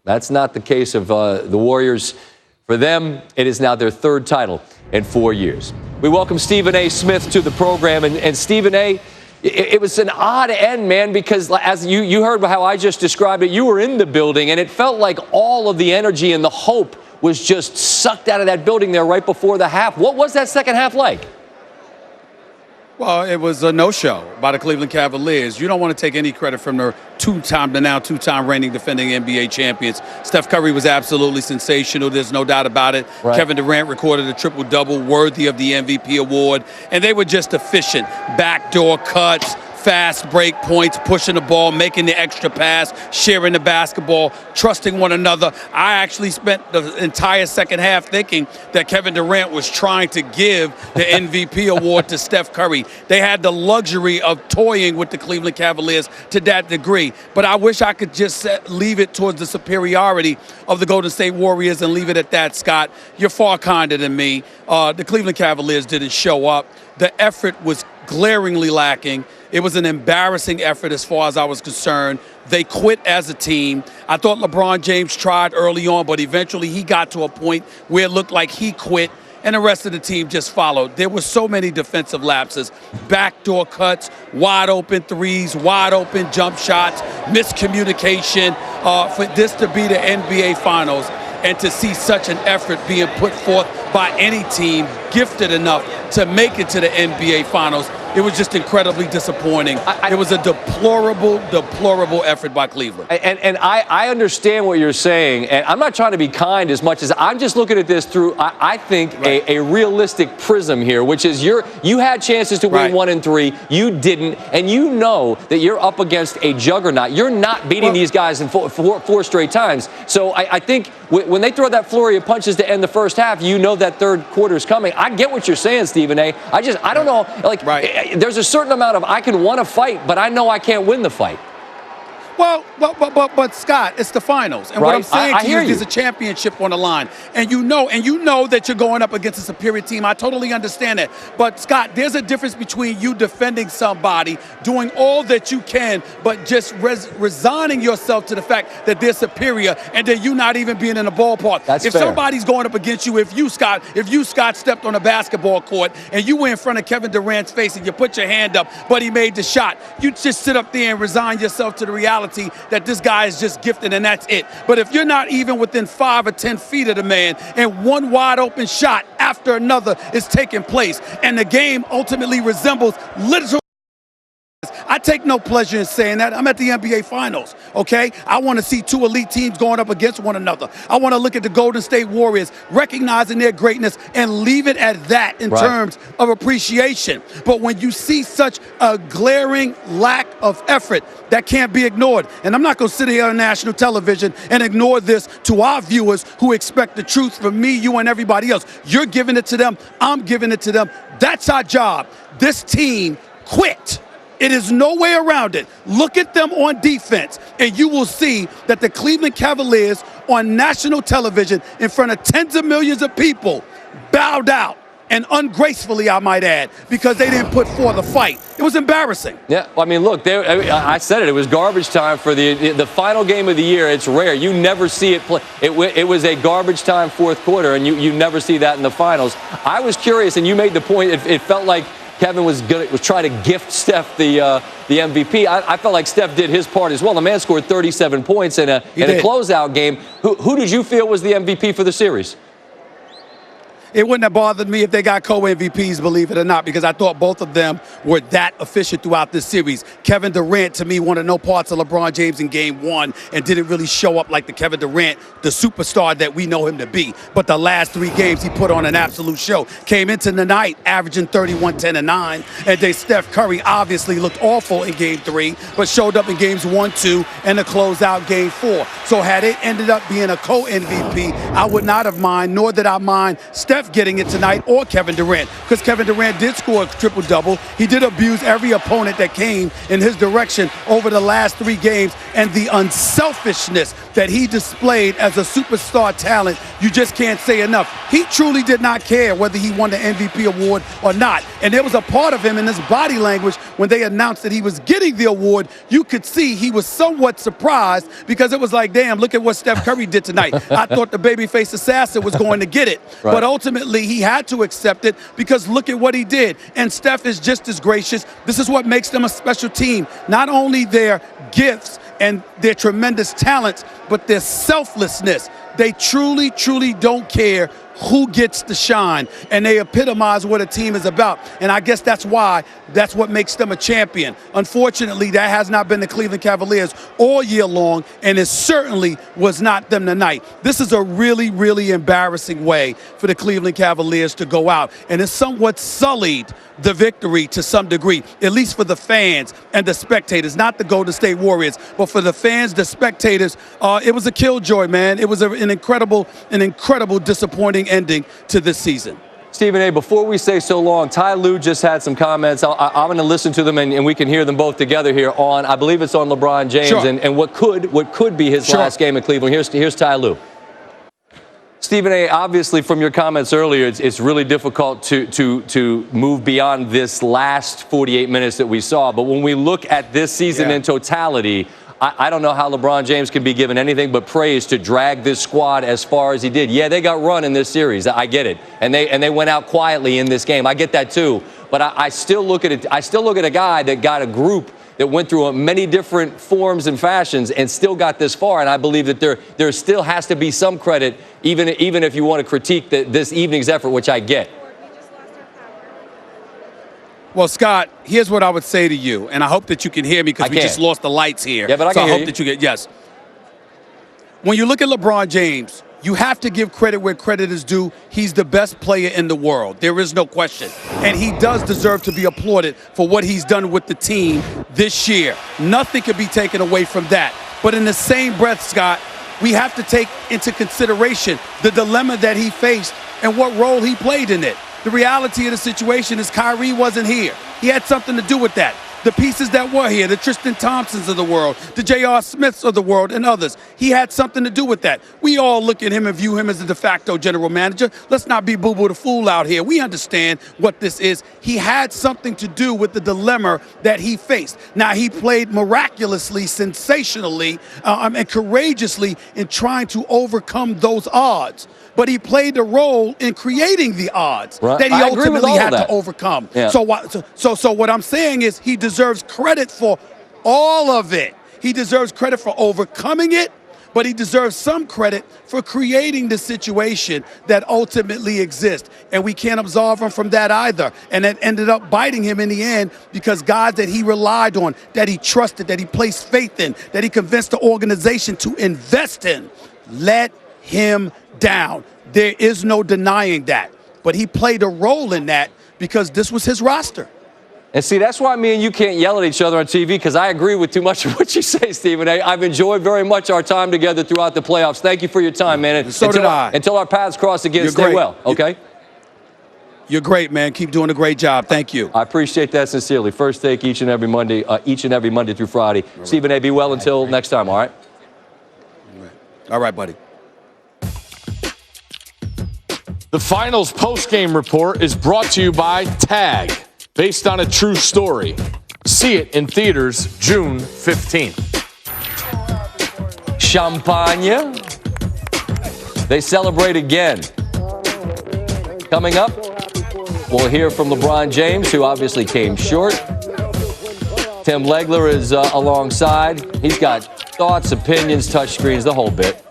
That's not the case of the Warriors. For them, it is now their third title in 4 years. We welcome Stephen A. Smith to the program. And Stephen A., it was an odd end, man, because as you heard how I just described it, you were in the building, and it felt like all of the energy and the hope was just sucked out of that building there right before the half. What was that second half like? Well, it was a no-show by the Cleveland Cavaliers. You don't want to take any credit from their two-time reigning defending NBA champions. Steph Curry was absolutely sensational. There's no doubt about it. Right. Kevin Durant recorded a triple-double worthy of the MVP award, and they were just efficient. Backdoor cuts, fast break points, pushing the ball, making the extra pass, sharing the basketball, trusting one another. I actually spent the entire second half thinking that Kevin Durant was trying to give the MVP award to Steph Curry. They had the luxury of toying with the Cleveland Cavaliers to that degree. But I wish I could just leave it towards the superiority of the Golden State Warriors and leave it at that, Scott. You're far kinder than me. The Cleveland Cavaliers didn't show up. The effort was glaringly lacking. It was an embarrassing effort as far as I was concerned. They quit as a team. I thought LeBron James tried early on, but eventually he got to a point where it looked like he quit, and the rest of the team just followed. There were so many defensive lapses, backdoor cuts, wide open threes, wide open jump shots, miscommunication. For this to be the NBA Finals and to see such an effort being put forth by any team gifted enough to make it to the NBA Finals, it was just incredibly disappointing. It was a deplorable effort by Cleveland. And I understand what you're saying, and I'm not trying to be kind as much as I'm just looking at this through, I think, right, a realistic prism here, which is you had chances to win right, 1 and 3, you didn't, and you know that you're up against a juggernaut. You're not beating these guys in four straight times. So I think when they throw that flurry of punches to end the first half, you know that third quarter is coming. I get what you're saying, Stephen A. I don't know, like, there's a certain amount of I can want to fight, but I know I can't win the fight. But Scott, it's the finals, and right, what I'm saying to you is there's a championship on the line, and you know that you're going up against a superior team. I totally understand that, but Scott, there's a difference between you defending somebody, doing all that you can, but just resigning yourself to the fact that they're superior, and then you not even being in the ballpark. That's if fair. Somebody's going up against you, if you Scott stepped on a basketball court and you were in front of Kevin Durant's face and you put your hand up, but he made the shot, you just sit up there and resign yourself to the reality that this guy is just gifted and that's it. But if you're not even within 5 or 10 feet of the man and one wide open shot after another is taking place and the game ultimately resembles literal, I take no pleasure in saying that. I'm at the NBA Finals, okay? I want to see two elite teams going up against one another. I want to look at the Golden State Warriors, recognizing their greatness and leave it at that in terms of appreciation. But when you see such a glaring lack of effort, that can't be ignored. And I'm not going to sit here on national television and ignore this to our viewers who expect the truth from me, you, and everybody else. You're giving it to them. I'm giving it to them. That's our job. This team quit. It is no way around it. Look at them on defense, and you will see that the Cleveland Cavaliers on national television in front of tens of millions of people bowed out, and ungracefully, I might add, because they didn't put forth a fight. It was embarrassing. Yeah, I mean, look, I said it. It was garbage time for the final game of the year. It's rare. You never see it play. It was a garbage time fourth quarter, and you never see that in the finals. I was curious, and you made the point, it felt like Kevin was trying to gift Steph the MVP. I felt like Steph did his part as well. The man scored 37 points in a closeout game. Who did you feel was the MVP for the series? It wouldn't have bothered me if they got co-MVPs, believe it or not, because I thought both of them were that efficient throughout this series. Kevin Durant, to me, wanted no parts of LeBron James in Game 1 and didn't really show up like the Kevin Durant, the superstar that we know him to be. But the last 3 games, he put on an absolute show. Came into the night averaging 31, 10, and 9. And then Steph Curry obviously looked awful in Game 3, but showed up in Games 1, 2, and the closeout Game 4. So had it ended up being a co-MVP, I would not have mind, nor did I mind Steph getting it tonight or Kevin Durant, because Kevin Durant did score a triple-double. He did abuse every opponent that came in his direction over the last 3 games, and the unselfishness that he displayed as a superstar talent, you just can't say enough. He truly did not care whether he won the MVP award or not, and there was a part of him in his body language when they announced that he was getting the award, you could see he was somewhat surprised because it was like, damn, look at what Steph Curry did tonight. I thought the babyface assassin was going to get it. Right. But ultimately, he had to accept it because look at what he did. And Steph is just as gracious. This is what makes them a special team. Not only their gifts and their tremendous talents, but their selflessness. They truly, truly don't care who gets the shine, and they epitomize what a team is about. And I guess that's what makes them a champion. Unfortunately, that has not been the Cleveland Cavaliers all year long, and it certainly was not them tonight. This is a really, really embarrassing way for the Cleveland Cavaliers to go out, and it's somewhat sullied the victory to some degree, at least for the fans and the spectators, not the Golden State Warriors, but for the fans, the spectators. It was a killjoy, man. It was an incredible disappointing ending to this season. Stephen A., before we say so long, Ty Lue just had some comments. I'm going to listen to them, and we can hear them both together here on, I believe it's on LeBron James, sure. and what could be his sure. last game in Cleveland. Here's Ty Lue. Stephen A., obviously from your comments earlier, it's really difficult to move beyond this last 48 minutes that we saw. But when we look at this season in totality, I don't know how LeBron James can be given anything but praise to drag this squad as far as he did. Yeah, they got run in this series. I get it. And they went out quietly in this game. I get that too. But I still look at it. I still look at a guy that got a group that went through many different forms and fashions and still got this far. And I believe that there still has to be some credit, even if you want to critique this evening's effort, which I get. Well, Scott, here's what I would say to you, and I hope that you can hear me because we just lost the lights here. Yeah, but I can hear you. That you get, yes. When you look at LeBron James, you have to give credit where credit is due. He's the best player in the world. There is no question. And he does deserve to be applauded for what he's done with the team this year. Nothing can be taken away from that. But in the same breath, Scott, we have to take into consideration the dilemma that he faced and what role he played in it. The reality of the situation is Kyrie wasn't here. He had something to do with that. The pieces that were here, the Tristan Thompsons of the world, the J.R. Smiths of the world, and others, he had something to do with that. We all look at him and view him as the de facto general manager. Let's not be boo-boo the fool out here. We understand what this is. He had something to do with the dilemma that he faced. Now, he played miraculously, sensationally, and courageously in trying to overcome those odds. But he played a role in creating the odds that he ultimately had to overcome. Yeah. So what I'm saying is he deserves credit for all of it. He deserves credit for overcoming it, but he deserves some credit for creating the situation that ultimately exists. And we can't absolve him from that either. And it ended up biting him in the end because guys that he relied on, that he trusted, that he placed faith in, that he convinced the organization to invest in, let him down. There is no denying that. But he played a role in that because this was his roster. And see, that's why me and you can't yell at each other on TV, because I agree with too much of what you say, Stephen. I've enjoyed very much our time together throughout the playoffs. Thank you for your time, man. And so did I. Until our paths cross again, You're stay great. well, okay? You're great, man. Keep doing a great job. Thank you. I appreciate that sincerely. First take each and every Monday through Friday. Right. Stephen A., be well until next time, all right? All right, buddy. The Finals postgame report is brought to you by TAG, based on a true story. See it in theaters June 15th. Champagne. They celebrate again. Coming up, we'll hear from LeBron James, who obviously came short. Tim Legler is alongside. He's got thoughts, opinions, touchscreens, the whole bit.